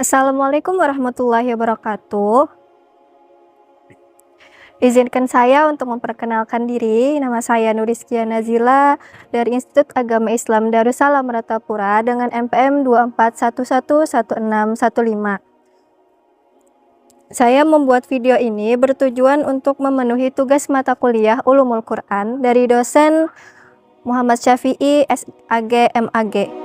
Assalamualaikum warahmatullahi wabarakatuh. Izinkan saya untuk memperkenalkan diri. Nama saya Nurizkia Nazila dari Institut Agama Islam Darussalam Ratapura dengan NPM 24111615. Saya membuat video ini bertujuan untuk memenuhi tugas mata kuliah Ulumul Quran dari dosen Muhammad Syafi'i SAG MAG.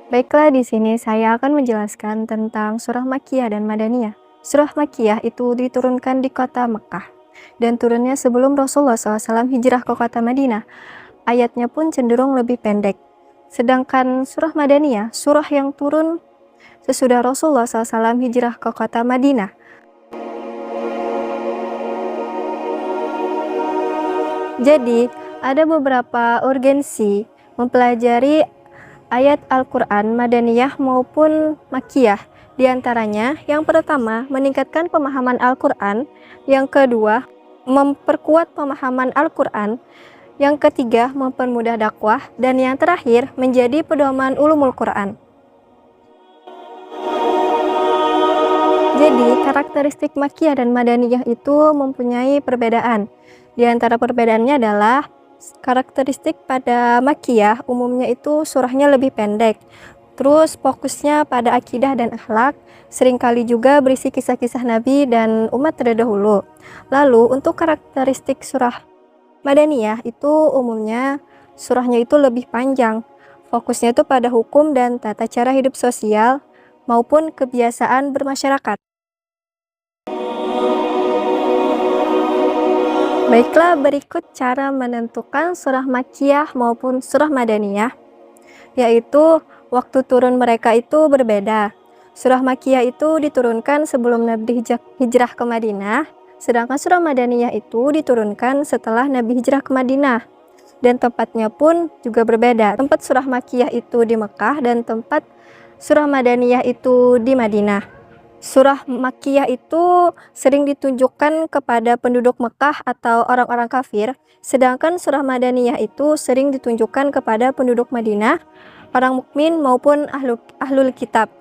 Baiklah, di sini saya akan menjelaskan tentang surah Makkiyah dan Madaniyah. Surah Makkiyah itu diturunkan di kota Mekah dan turunnya sebelum Rasulullah SAW hijrah ke kota Madinah. Ayatnya pun cenderung lebih pendek. Sedangkan surah Madaniyah, surah yang turun sesudah Rasulullah SAW hijrah ke kota Madinah. Jadi, ada beberapa urgensi mempelajari ayat Al-Quran Madaniyah maupun Makkiyah. Di antaranya, yang pertama, meningkatkan pemahaman Al-Quran. Yang kedua, memperkuat pemahaman Al-Quran. Yang ketiga, mempermudah dakwah. Dan yang terakhir, menjadi pedoman ulumul Quran. Jadi, karakteristik Makkiyah dan Madaniyah itu mempunyai perbedaan. Di antara perbedaannya adalah karakteristik pada Makkiyah umumnya itu surahnya lebih pendek. Terus fokusnya pada akidah dan akhlak, seringkali juga berisi kisah-kisah Nabi dan umat terdahulu. Lalu untuk karakteristik surah Madaniyah itu umumnya surahnya itu lebih panjang. Fokusnya itu pada hukum dan tata cara hidup sosial maupun kebiasaan bermasyarakat. Baiklah, berikut cara menentukan surah Makkiyah maupun surah Madaniyah, yaitu waktu turun mereka itu berbeda. Surah Makkiyah itu diturunkan sebelum Nabi hijrah ke Madinah, sedangkan surah Madaniyah itu diturunkan setelah Nabi hijrah ke Madinah. Dan tempatnya pun juga berbeda. Tempat surah Makkiyah itu di Mekah dan tempat surah Madaniyah itu di Madinah. Surah Makkiyah itu sering ditunjukkan kepada penduduk Mekah atau orang-orang kafir, sedangkan surah Madaniyah itu sering ditunjukkan kepada penduduk Madinah, orang mukmin maupun ahlul kitab.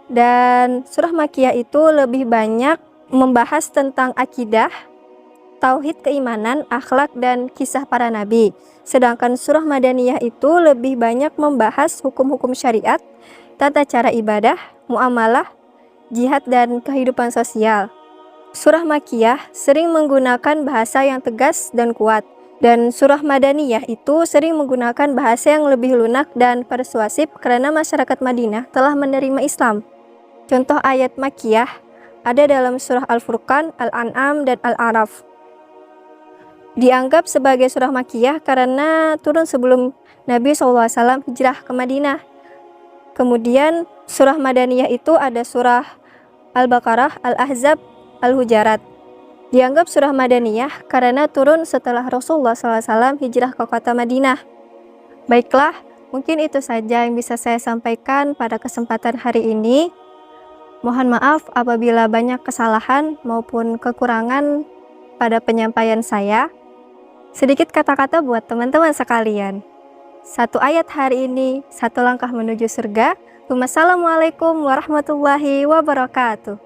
Dan surah Makkiyah itu lebih banyak membahas tentang akidah, tauhid keimanan, akhlak, dan kisah para nabi. Sedangkan surah Madaniyah itu lebih banyak membahas hukum-hukum syariat, tata cara ibadah, muamalah, jihad, dan kehidupan sosial. Surah Makkiyah sering menggunakan bahasa yang tegas dan kuat, dan surah Madaniyah itu sering menggunakan bahasa yang lebih lunak dan persuasif karena masyarakat Madinah telah menerima Islam. Contoh ayat Makkiyah ada dalam surah Al-Furqan, Al-An'am, dan Al-A'raf. Dianggap sebagai surah Makkiyah karena turun sebelum Nabi SAW hijrah ke Madinah. Kemudian surah Madaniyah itu ada surah Al-Baqarah, Al-Ahzab, Al-Hujarat. Dianggap surah Madaniyah karena turun setelah Rasulullah SAW hijrah ke kota Madinah. Baiklah, mungkin itu saja yang bisa saya sampaikan pada kesempatan hari ini. Mohon maaf apabila banyak kesalahan maupun kekurangan pada penyampaian saya. Sedikit kata-kata buat teman-teman sekalian. Satu ayat hari ini, satu langkah menuju surga. Wassalamualaikum warahmatullahi wabarakatuh.